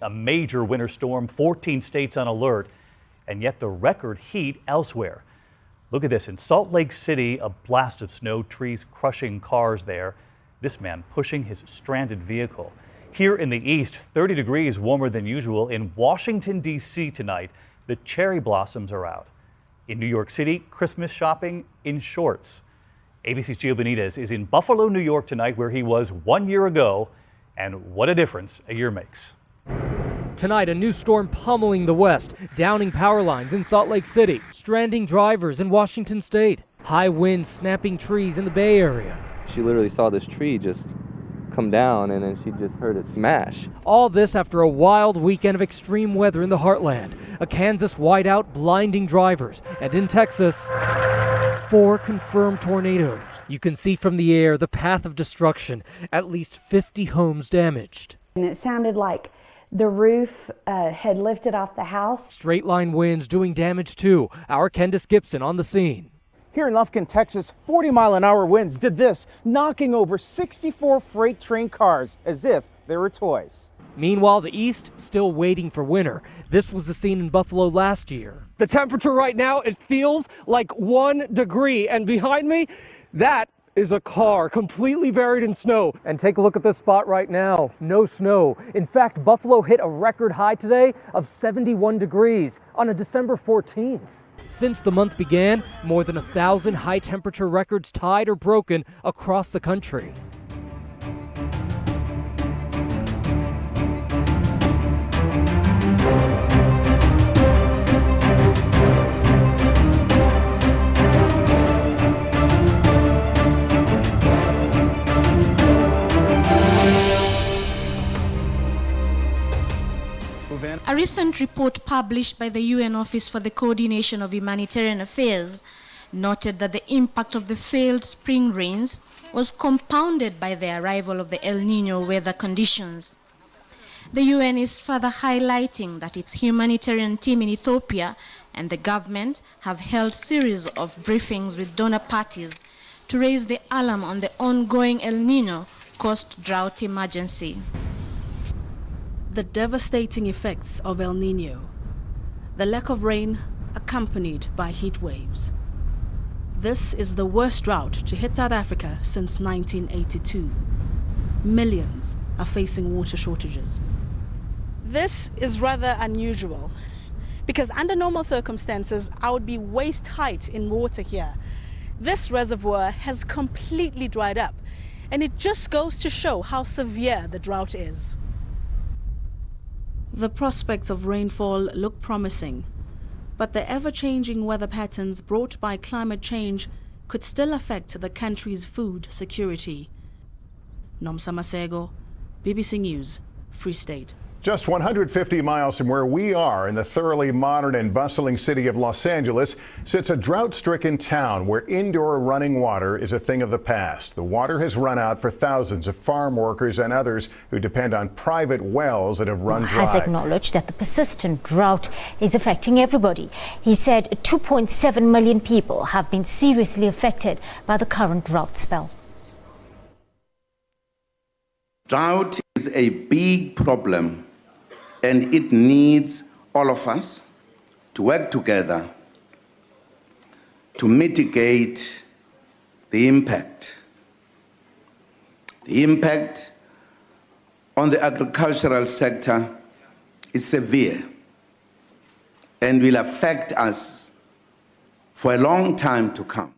a major winter storm, 14 states on alert, and yet the record heat elsewhere. Look at this. In Salt Lake City, a blast of snow, trees crushing cars there. This man pushing his stranded vehicle. Here in the east, 30 degrees warmer than usual. In Washington, D.C. tonight, the cherry blossoms are out. In New York City, Christmas shopping in shorts. ABC's Gio Benitez is in Buffalo, New York tonight, where he was 1 year ago. And what a difference a year makes. Tonight, a new storm pummeling the west, downing power lines in Salt Lake City, stranding drivers in Washington state, high winds snapping trees in the Bay Area. She literally saw this tree just come down and then she just heard it smash. All this after a wild weekend of extreme weather in the heartland. A Kansas whiteout blinding drivers. And in Texas, 4 confirmed tornadoes. You can see from the air the path of destruction. At least 50 homes damaged. And it sounded like the roof had lifted off the house. Straight line winds doing damage too. Our Candace Gibson on the scene. Here in Lufkin, Texas, 40-mile-an-hour winds did this, knocking over 64 freight train cars as if they were toys. Meanwhile, the east still waiting for winter. This was the scene in Buffalo last year. The temperature right now, it feels like 1 degree. And behind me, that is a car completely buried in snow. And take a look at this spot right now. No snow. In fact, Buffalo hit a record high today of 71 degrees on a December 14th. Since the month began, more than 1,000 high-temperature records tied or broken across the country. A recent report published by the UN Office for the Coordination of Humanitarian Affairs noted that the impact of the failed spring rains was compounded by the arrival of the El Niño weather conditions. The UN is further highlighting that its humanitarian team in Ethiopia and the government have held series of briefings with donor parties to raise the alarm on the ongoing El Niño caused drought emergency. The devastating effects of El Niño, the lack of rain accompanied by heat waves. This is the worst drought to hit South Africa since 1982. Millions are facing water shortages. This is rather unusual because under normal circumstances, I would be waist height in water here. This reservoir has completely dried up, and it just goes to show how severe the drought is. The prospects of rainfall look promising, but the ever-changing weather patterns brought by climate change could still affect the country's food security. Nomsa Masego, BBC News, Free State. Just 150 miles from where we are in the thoroughly modern and bustling city of Los Angeles sits a drought-stricken town where indoor running water is a thing of the past. The water has run out for thousands of farm workers and others who depend on private wells that have run dry. Has acknowledged that the persistent drought is affecting everybody. He said 2.7 million people have been seriously affected by the current drought spell. Drought is a big problem, and it needs all of us to work together to mitigate the impact. The impact on the agricultural sector is severe and will affect us for a long time to come.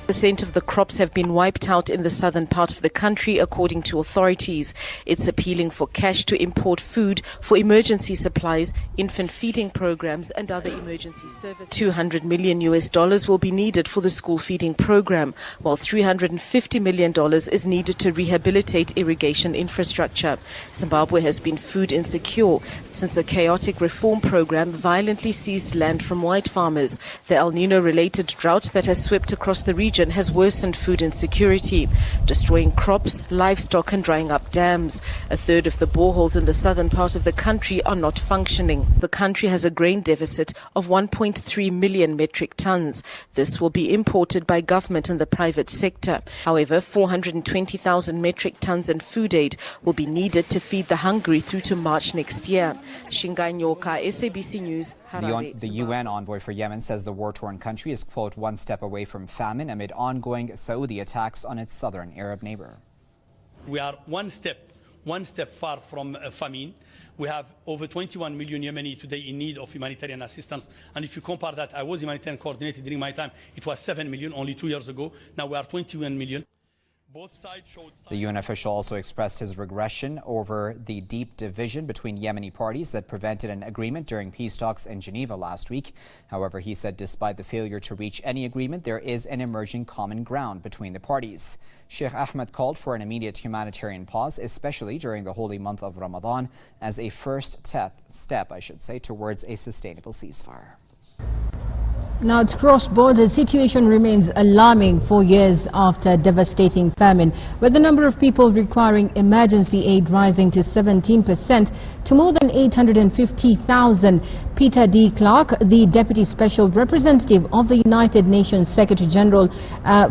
% of the crops have been wiped out in the southern part of the country, according to authorities. It's appealing for cash to import food for emergency supplies, infant feeding programs and other emergency services. $200 million will be needed for the school feeding program, while $350 million is needed to rehabilitate irrigation infrastructure. Zimbabwe has been food insecure since a chaotic reform program violently seized land from white farmers. The El Nino-related drought that has swept across the region has worsened food insecurity, destroying crops, livestock and drying up dams. A third of the boreholes in the southern part of the country are not functioning. The country has a grain deficit of 1.3 million metric tons. This will be imported by government and the private sector. However, 420,000 metric tons in food aid will be needed to feed the hungry through to March next year. Shingai Nyoka, SABC News, Harare. The UN envoy for Yemen says the war-torn country is, quote, one step away from famine amid ongoing Saudi attacks on its southern Arab neighbor. We are one step far from famine. We have over 21 million Yemeni today in need of humanitarian assistance. And if you compare that, I was humanitarian coordinator during my time. It was 7 million only 2 years ago. Now we are 21 million. The UN official also expressed his regression over the deep division between Yemeni parties that prevented an agreement during peace talks in Geneva last week. However, he said despite the failure to reach any agreement, there is an emerging common ground between the parties. Sheikh Ahmed called for an immediate humanitarian pause, especially during the holy month of Ramadan, as a first step, towards a sustainable ceasefire. Now, its cross-border situation remains alarming 4 years after devastating famine, with the number of people requiring emergency aid rising to 17% to more than 850,000. Peter D. Clark, the Deputy Special Representative of the United Nations Secretary General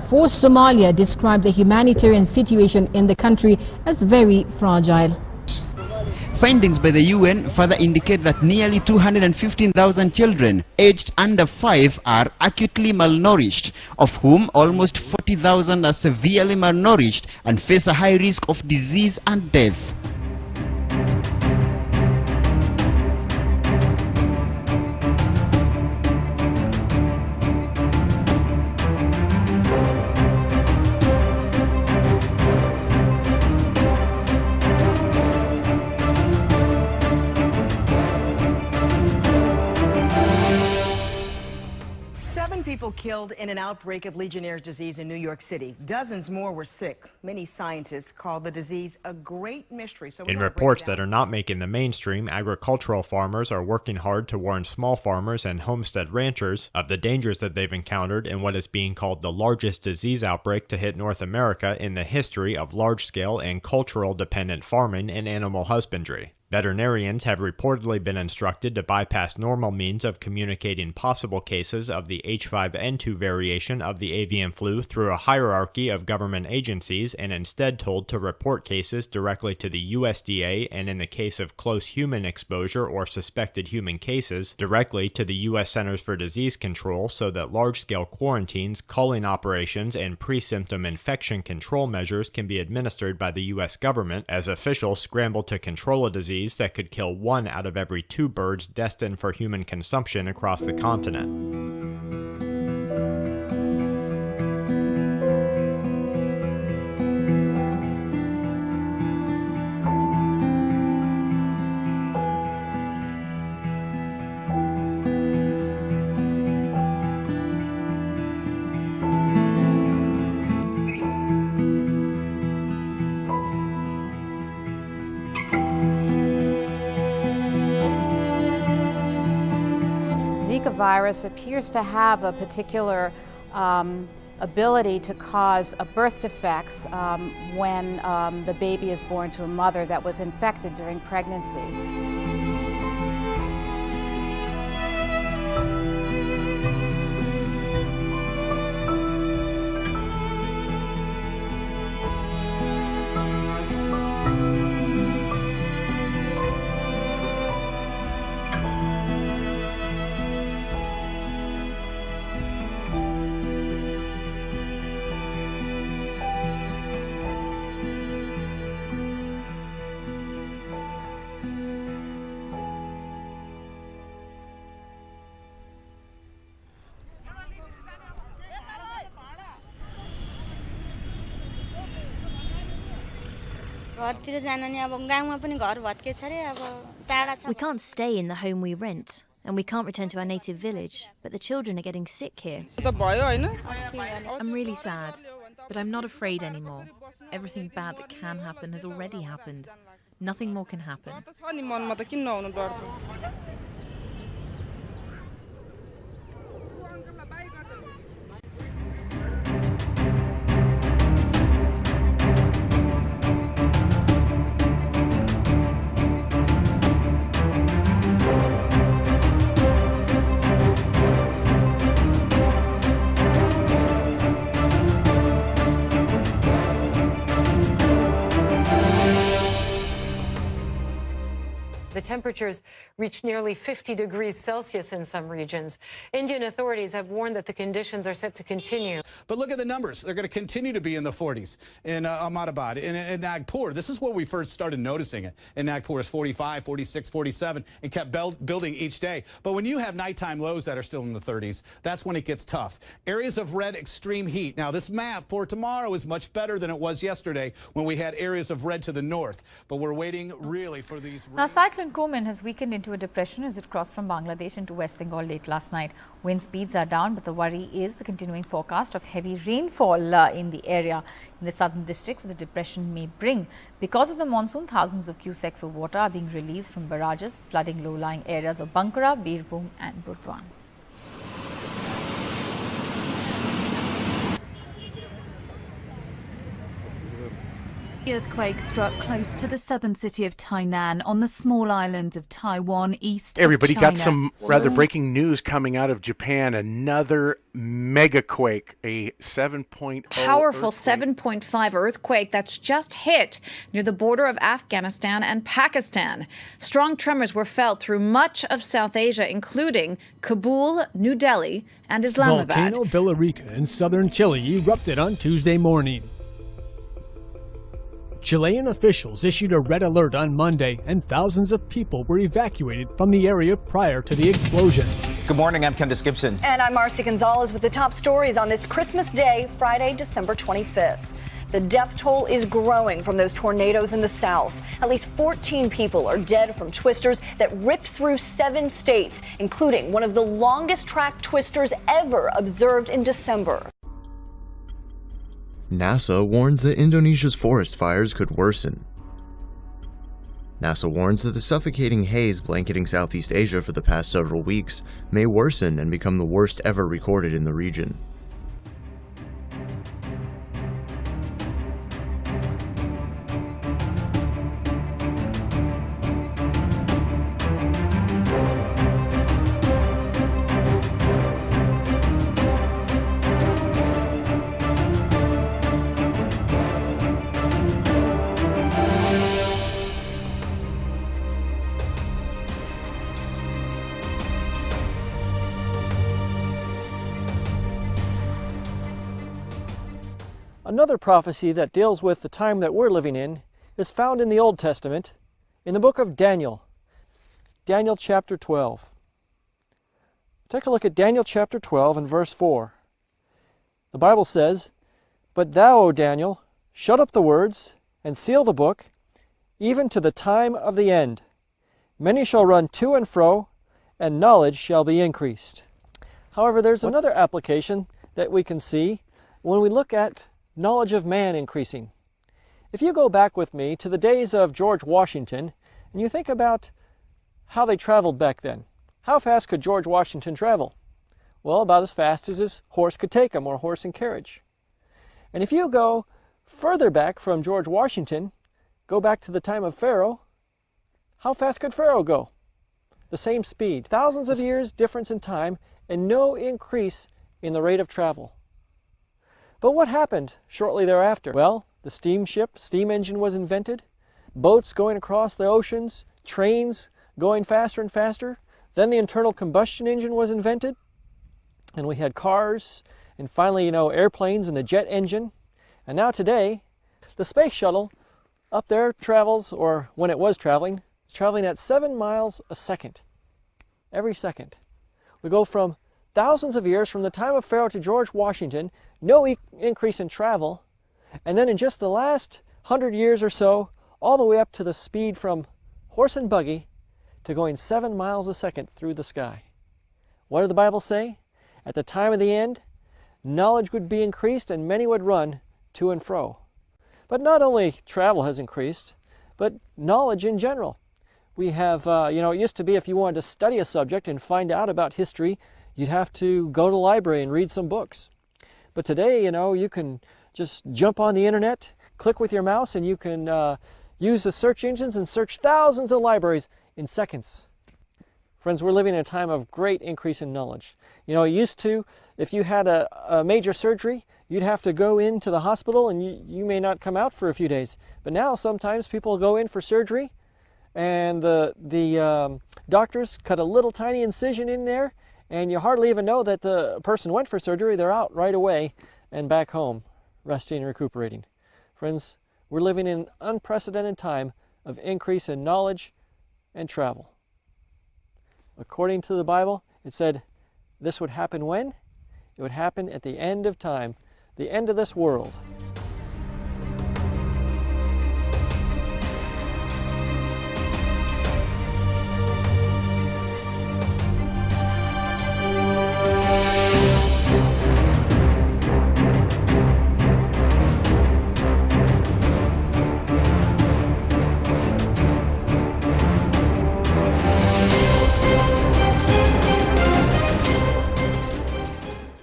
for Somalia, described the humanitarian situation in the country as very fragile. Findings by the UN further indicate that nearly 215,000 children aged under 5 are acutely malnourished, of whom almost 40,000 are severely malnourished and face a high risk of disease and death. People killed in an outbreak of Legionnaire's disease in New York City. Dozens more were sick. Many scientists call the disease a great mystery. In reports that are not making the mainstream, agricultural farmers are working hard to warn small farmers and homestead ranchers of the dangers that they've encountered in what is being called the largest disease outbreak to hit North America in the history of large-scale and cultural-dependent farming and animal husbandry. Veterinarians have reportedly been instructed to bypass normal means of communicating possible cases of the H5N2 variation of the avian flu through a hierarchy of government agencies and instead told to report cases directly to the USDA and, in the case of close human exposure or suspected human cases, directly to the U.S. Centers for Disease Control, so that large-scale quarantines, culling operations, and pre-symptom infection control measures can be administered by the U.S. government as officials scramble to control a disease that could kill 1 out of every 2 birds destined for human consumption across the continent. Zika virus appears to have a particular ability to cause birth defects when the baby is born to a mother that was infected during pregnancy. We can't stay in the home we rent, and we can't return to our native village, but the children are getting sick here. I'm really sad, but I'm not afraid anymore. Everything bad that can happen has already happened. Nothing more can happen. The temperatures reach nearly 50 degrees Celsius in some regions. Indian authorities have warned that the conditions are set to continue. But look at the numbers. They're going to continue to be in the 40s in Ahmedabad, in Nagpur. This is where we first started noticing it. In Nagpur, it's 45, 46, 47, and kept building each day. But when you have nighttime lows that are still in the 30s, that's when it gets tough. Areas of red extreme heat. Now, this map for tomorrow is much better than it was yesterday when we had areas of red to the north. But we're waiting really for these. Now, Cyclone Komin has weakened into a depression as it crossed from Bangladesh into West Bengal late last night. Wind speeds are down, but the worry is the continuing forecast of heavy rainfall in the area. In the southern districts, the depression may bring. Because of the monsoon, thousands of cusecs of water are being released from barrages, flooding low-lying areas of Bankura, Birbhum and Burdwan. The earthquake struck close to the southern city of Tainan on the small island of Taiwan, east Everybody of China. got some rather breaking news coming out of Japan. Another megaquake, a 7.0 powerful earthquake. 7.5 earthquake that's just hit near the border of Afghanistan and Pakistan. Strong tremors were felt through much of South Asia, including Kabul, New Delhi, and Islamabad. Volcano Villarrica in southern Chile erupted on Tuesday morning. Chilean officials issued a red alert on Monday, and thousands of people were evacuated from the area prior to the explosion. Good morning, I'm Candace Gibson. And I'm Marcy Gonzalez with the top stories on this Christmas Day, Friday, December 25th. The death toll is growing from those tornadoes in the south. At least 14 people are dead from twisters that ripped through 7 states, including one of the longest track twisters ever observed in December. NASA warns that Indonesia's forest fires could worsen. NASA warns that the suffocating haze blanketing Southeast Asia for the past several weeks may worsen and become the worst ever recorded in the region. Another prophecy that deals with the time that we're living in is found in the Old Testament, in the book of Daniel, Daniel chapter 12. Take a look at Daniel chapter 12 and verse 4. The Bible says, "But thou, O Daniel, shut up the words and seal the book, even to the time of the end. Many shall run to and fro, and knowledge shall be increased." However, there's another application that we can see when we look at knowledge of man increasing. If you go back with me to the days of George Washington, and you think about how they traveled back then. How fast could George Washington travel? Well, about as fast as his horse could take him, or horse and carriage. And if you go further back from George Washington, go back to the time of Pharaoh, how fast could Pharaoh go? The same speed. Thousands of years difference in time and no increase in the rate of travel. But what happened shortly thereafter? Well, the steam engine was invented, boats going across the oceans, trains going faster and faster. Then the internal combustion engine was invented, and we had cars, and finally, airplanes and the jet engine. And now today, the space shuttle up there travels, or when it was traveling, it's traveling at 7 miles a second. Every second. We go from thousands of years from the time of Pharaoh to George Washington, no increase in travel, and then in just the last 100 years or so, all the way up to the speed from horse and buggy to going 7 miles a second through the sky. What did the Bible say? At the time of the end, knowledge would be increased and many would run to and fro. But not only travel has increased, but knowledge in general. We have, it used to be if you wanted to study a subject and find out about history, you'd have to go to the library and read some books. But today, you can just jump on the internet, click with your mouse, and you can use the search engines and search thousands of libraries in seconds. Friends, we're living in a time of great increase in knowledge. It used to, if you had a major surgery, you'd have to go into the hospital and you may not come out for a few days. But now sometimes people go in for surgery and the doctors cut a little tiny incision in there and you hardly even know that the person went for surgery. They're out right away and back home, resting and recuperating. Friends, we're living in an unprecedented time of increase in knowledge and travel. According to the Bible, it said this would happen when? It would happen at the end of time, the end of this world.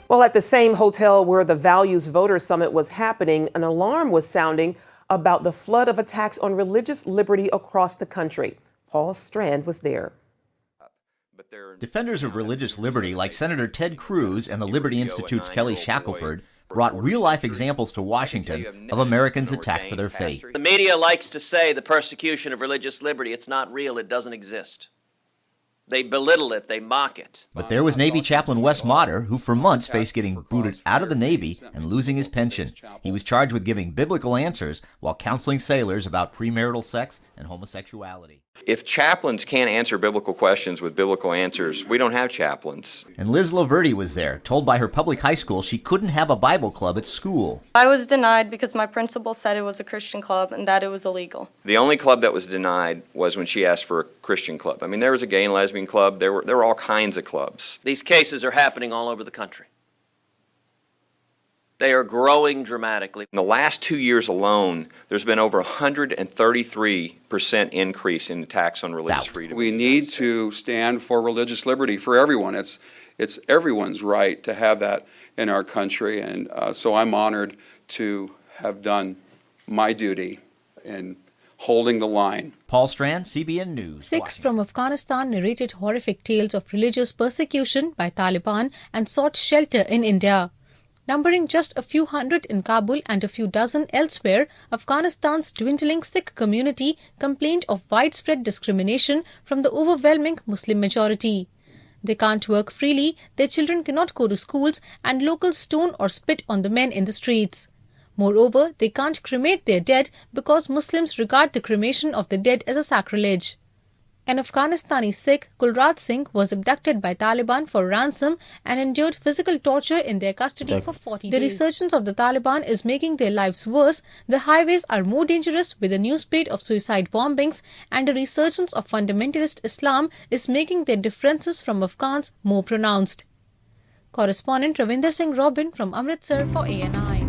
Well, at the same hotel where the Values Voter Summit was happening, an alarm was sounding about the flood of attacks on religious liberty across the country. Paul Strand was there. Defenders of religious liberty like Senator Ted Cruz and the Liberty Institute's Kelly Shackelford brought real-life examples to Washington of Americans attacked for their faith. The media likes to say the persecution of religious liberty. It's not real. It doesn't exist. They belittle it. They mock it. But there was Navy Chaplain Wes Motter, who for months faced getting booted out of the Navy and losing his pension. He was charged with giving biblical answers while counseling sailors about premarital sex and homosexuality. If chaplains can't answer biblical questions with biblical answers, we don't have chaplains. And Liz Laverty was there, told by her public high school she couldn't have a Bible club at school. I was denied because my principal said it was a Christian club and that it was illegal. The only club that was denied was when she asked for a Christian club. I mean, there was a gay and lesbian club. There were all kinds of clubs. These cases are happening all over the country. They are growing dramatically. In the last 2 years alone, there's been over 133% increase in attacks on religious freedom. We need to stand for religious liberty for everyone. It's everyone's right to have that in our country, and so I'm honored to have done my duty in holding the line. Paul Strand, CBN News. Sikhs from Afghanistan narrated horrific tales of religious persecution by Taliban and sought shelter in India. Numbering just a few hundred in Kabul and a few dozen elsewhere, Afghanistan's dwindling Sikh community complained of widespread discrimination from the overwhelming Muslim majority. They can't work freely, their children cannot go to schools, and locals stone or spit on the men in the streets. Moreover, they can't cremate their dead because Muslims regard the cremation of the dead as a sacrilege. An Afghanistani Sikh, Kulraj Singh, was abducted by Taliban for ransom and endured physical torture in their custody for 40 days. The resurgence of the Taliban is making their lives worse. The highways are more dangerous with a new spate of suicide bombings, and a resurgence of fundamentalist Islam is making their differences from Afghans more pronounced. Correspondent Ravinder Singh Robin from Amritsar for ANI.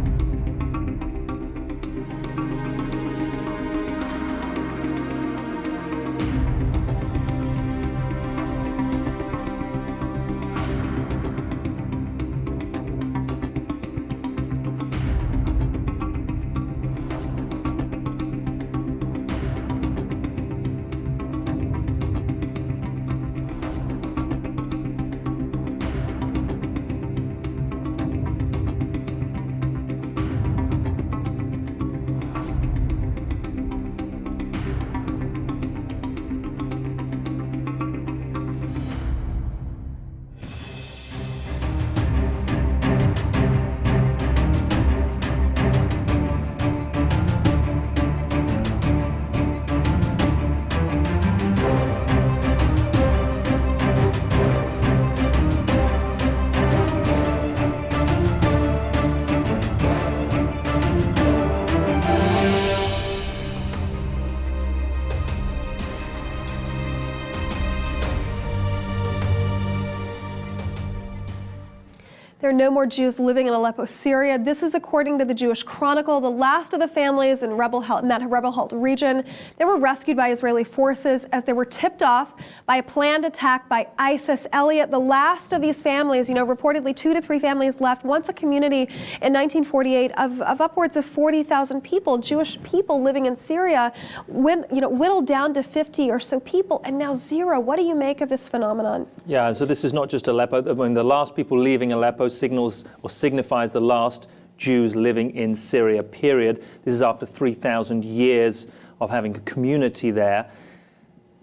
There are no more Jews living in Aleppo, Syria. This is according to the Jewish Chronicle. The last of the families in that rebel-held region, they were rescued by Israeli forces as they were tipped off by a planned attack by ISIS. Elliot, the last of these families, reportedly 2 to 3 families left. Once a community in 1948 of upwards of 40,000 people, Jewish people living in Syria, whittled down to 50 or so people, and now 0. What do you make of this phenomenon? Yeah, so this is not just Aleppo. I mean, the last people leaving Aleppo signifies the last Jews living in Syria, period. This is after 3,000 years of having a community there.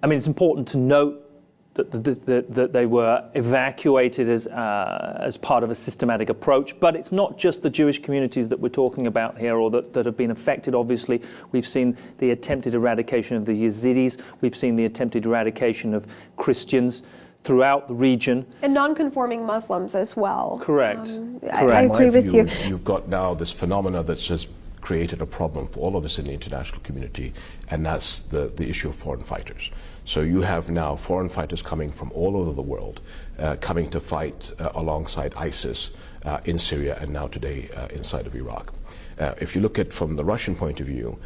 I mean, it's important to note that they were evacuated as part of a systematic approach. But it's not just the Jewish communities that we're talking about here or that have been affected. Obviously, we've seen the attempted eradication of the Yazidis. We've seen the attempted eradication of Christians throughout the region. And non-conforming Muslims as well. Correct. I agree with you. You've got now this phenomena that's just created a problem for all of us in the international community, and that's the issue of foreign fighters. So you have now foreign fighters coming from all over the world, coming to fight alongside ISIS in Syria and now today inside of Iraq. If you look at from the Russian point of view,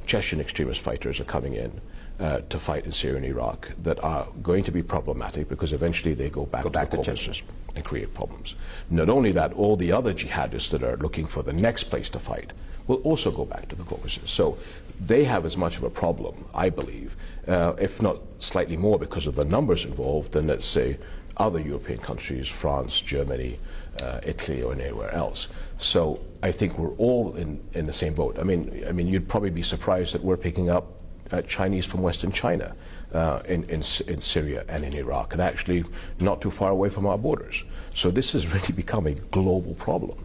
Chechen extremist fighters are coming in to fight in Syria and Iraq that are going to be problematic because eventually they go back to the Caucasus and create problems. Not only that, all the other jihadists that are looking for the next place to fight will also go back to the Caucasus. So they have as much of a problem, I believe, if not slightly more because of the numbers involved than, let's say, other European countries, France, Germany, Italy, or anywhere else. So I think we're all in the same boat. I mean, you'd probably be surprised that we're picking up Chinese from Western China in Syria and in Iraq, and actually not too far away from our borders. So this has really become a global problem.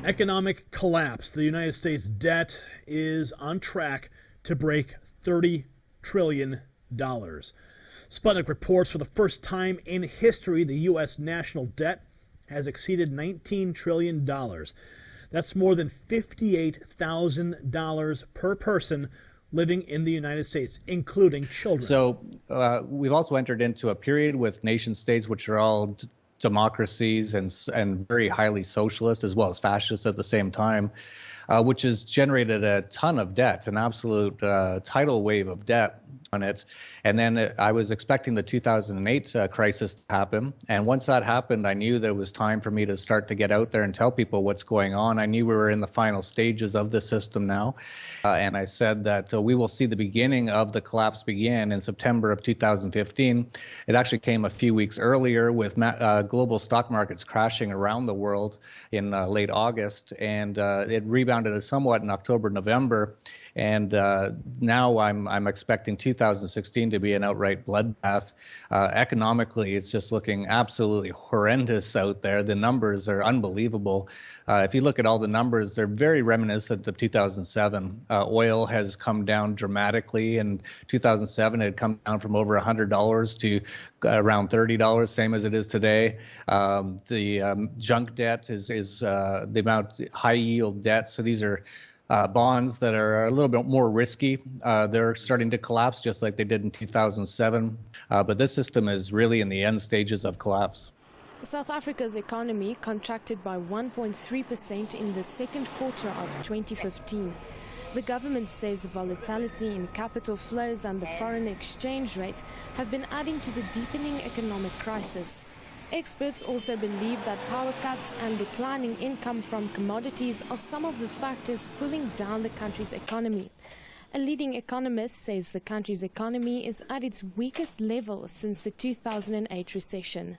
Economic collapse. The United States debt is on track to break $30 trillion. Sputnik reports for the first time in history, the U.S. national debt has exceeded $19 trillion. That's more than $58,000 per person living in the United States, including children. So we've also entered into a period with nation states which are all democracies and very highly socialist as well as fascist at the same time, which has generated a ton of debt, an absolute tidal wave of debt on it. And then I was expecting the 2008 crisis to happen. And once that happened, I knew that it was time for me to start to get out there and tell people what's going on. I knew we were in the final stages of the system now. And I said that we will see the beginning of the collapse begin in September of 2015. It actually came a few weeks earlier with global stock markets crashing around the world in late August. And it rebounded somewhat in October, November. And now I'm expecting 2016 to be an outright bloodbath. Economically, it's just looking absolutely horrendous out there. The numbers are unbelievable. If you look at all the numbers, they're very reminiscent of 2007. Oil has come down dramatically. In 2007, it had come down from over $100 to around $30, same as it is today. The junk debt is the amount high yield debt. So these are bonds that are a little bit more risky. They're starting to collapse just like they did in 2007. But this system is really in the end stages of collapse. South Africa's economy contracted by 1.3% in the second quarter of 2015. The government says volatility in capital flows and the foreign exchange rate have been adding to the deepening economic crisis. Experts also believe that power cuts and declining income from commodities are some of the factors pulling down the country's economy. A leading economist says the country's economy is at its weakest level since the 2008 recession.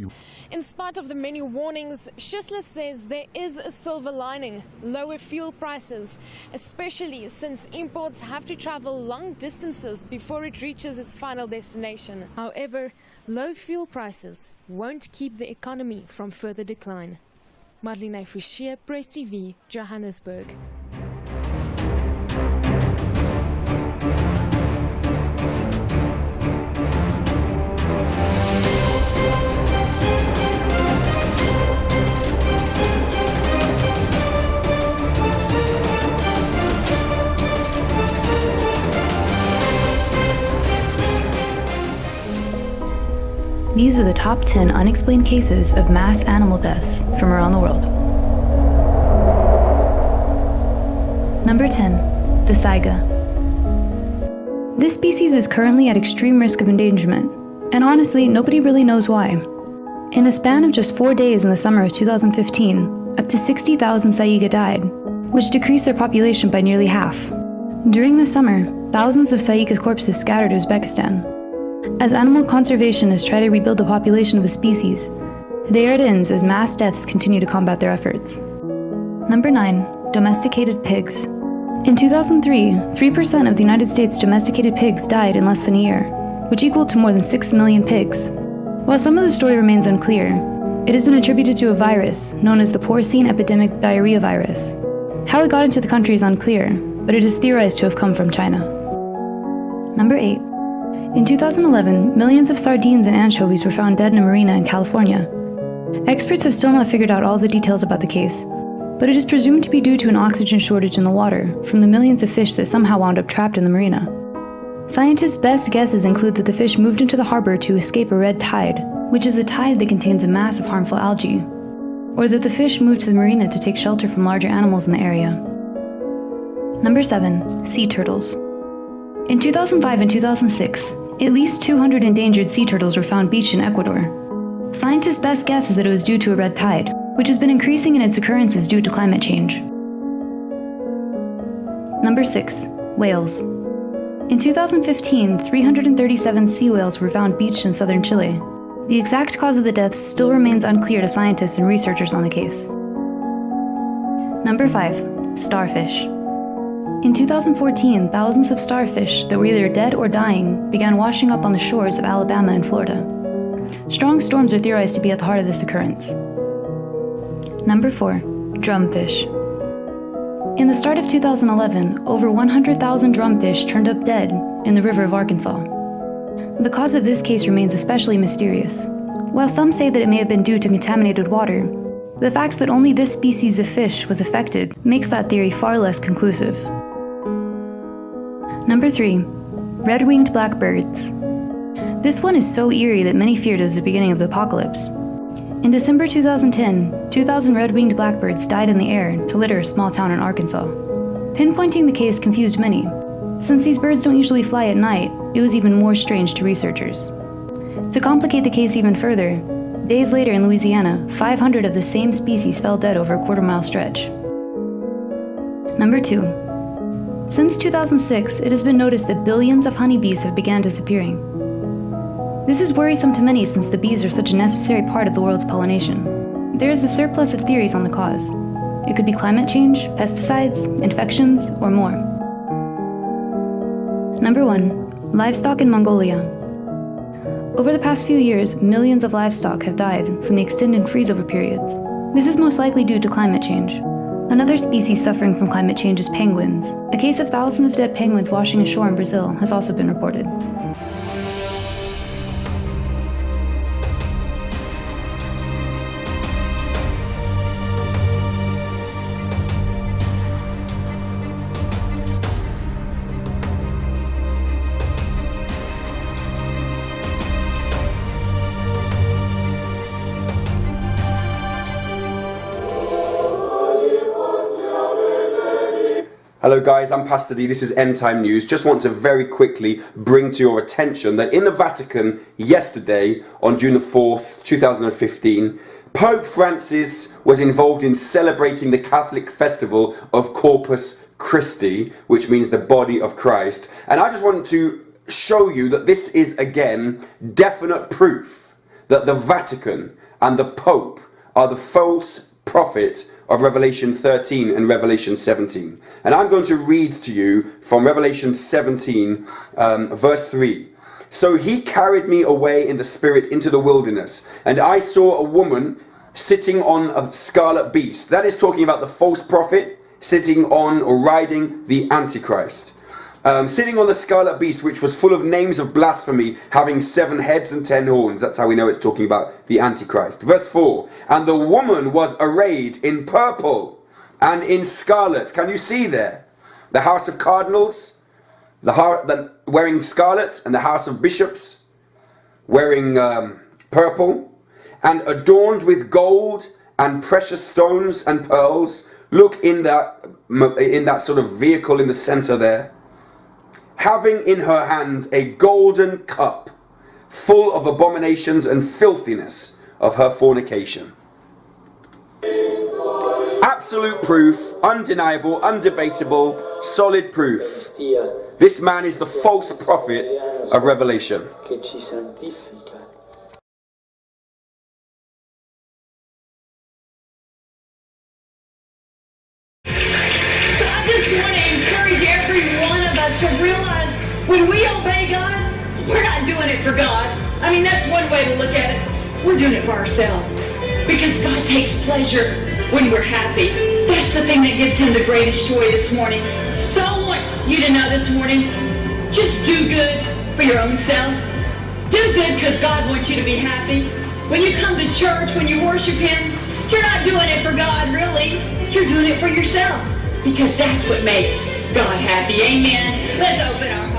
In spite of the many warnings, Schisler says there is a silver lining: lower fuel prices, especially since imports have to travel long distances before it reaches its final destination. However, low fuel prices won't keep the economy from further decline. Madeleine Fouchier, Press TV, Johannesburg. These are the top 10 unexplained cases of mass animal deaths from around the world. Number 10. The saiga. This species is currently at extreme risk of endangerment, and honestly, nobody really knows why. In a span of just 4 days in the summer of 2015, up to 60,000 saiga died, which decreased their population by nearly half. During the summer, thousands of saiga corpses scattered Uzbekistan. As animal conservationists try to rebuild the population of the species, the year ends as mass deaths continue to combat their efforts. Number 9. Domesticated pigs. In 2003, 3% of the United States domesticated pigs died in less than a year, which equaled to more than 6 million pigs. While some of the story remains unclear, it has been attributed to a virus known as the porcine epidemic diarrhea virus. How it got into the country is unclear, but it is theorized to have come from China. Number 8. In 2011, millions of sardines and anchovies were found dead in a marina in California. Experts have still not figured out all the details about the case, but it is presumed to be due to an oxygen shortage in the water from the millions of fish that somehow wound up trapped in the marina. Scientists' best guesses include that the fish moved into the harbor to escape a red tide, which is a tide that contains a mass of harmful algae, or that the fish moved to the marina to take shelter from larger animals in the area. Number 7. Sea turtles. In 2005 and 2006, at least 200 endangered sea turtles were found beached in Ecuador. Scientists' best guess is that it was due to a red tide, which has been increasing in its occurrences due to climate change. Number 6. Whales. In 2015, 337 sea whales were found beached in southern Chile. The exact cause of the deaths still remains unclear to scientists and researchers on the case. Number 5. Starfish. In 2014, thousands of starfish that were either dead or dying began washing up on the shores of Alabama and Florida. Strong storms are theorized to be at the heart of this occurrence. Number 4. Drumfish. In the start of 2011, over 100,000 drumfish turned up dead in the river of Arkansas. The cause of this case remains especially mysterious. While some say that it may have been due to contaminated water, the fact that only this species of fish was affected makes that theory far less conclusive. Number 3. Red-winged blackbirds. This one is so eerie that many feared it was the beginning of the apocalypse. In December 2010, 2,000 red-winged blackbirds died in the air to litter a small town in Arkansas. Pinpointing the case confused many. Since these birds don't usually fly at night, it was even more strange to researchers. To complicate the case even further, days later in Louisiana, 500 of the same species fell dead over a quarter-mile stretch. Number 2. Since 2006, it has been noticed that billions of honeybees have begun disappearing. This is worrisome to many since the bees are such a necessary part of the world's pollination. There is a surplus of theories on the cause. It could be climate change, pesticides, infections, or more. Number 1. Livestock in Mongolia. Over the past few years, millions of livestock have died from the extended freeze-over periods. This is most likely due to climate change. Another species suffering from climate change is penguins. A case of thousands of dead penguins washing ashore in Brazil has also been reported. Hello guys, I'm Pastor D, this is End Time News. Just want to very quickly bring to your attention that in the Vatican yesterday, on June the 4th, 2015, Pope Francis was involved in celebrating the Catholic festival of Corpus Christi, which means the body of Christ. And I just want to show you that this is, again, definite proof that the Vatican and the Pope are the false prophet of Revelation 13 and Revelation 17. And I'm going to read to you from Revelation 17, verse 3. So he carried me away in the spirit into the wilderness, and I saw a woman sitting on a scarlet beast. That is talking about the false prophet sitting on or riding the Antichrist. Sitting on the scarlet beast, which was full of names of blasphemy, having 7 heads and 10 horns. That's how we know it's talking about the Antichrist. Verse 4, and the woman was arrayed in purple and in scarlet. Can you see there? The house of cardinals, wearing scarlet, and the house of bishops wearing purple, and adorned with gold and precious stones and pearls. Look in that sort of vehicle in the center there. Having in her hand a golden cup full of abominations and filthiness of her fornication. Absolute proof, undeniable, undebatable, solid proof. This man is the false prophet of Revelation. When we obey God, we're not doing it for God. I mean, that's one way to look at it. We're doing it for ourselves. Because God takes pleasure when we're happy. That's the thing that gives him the greatest joy this morning. So I want you to know this morning, just do good for your own self. Do good because God wants you to be happy. When you come to church, when you worship him, you're not doing it for God, really. You're doing it for yourself. Because that's what makes God happy. Amen. Let's open our hearts.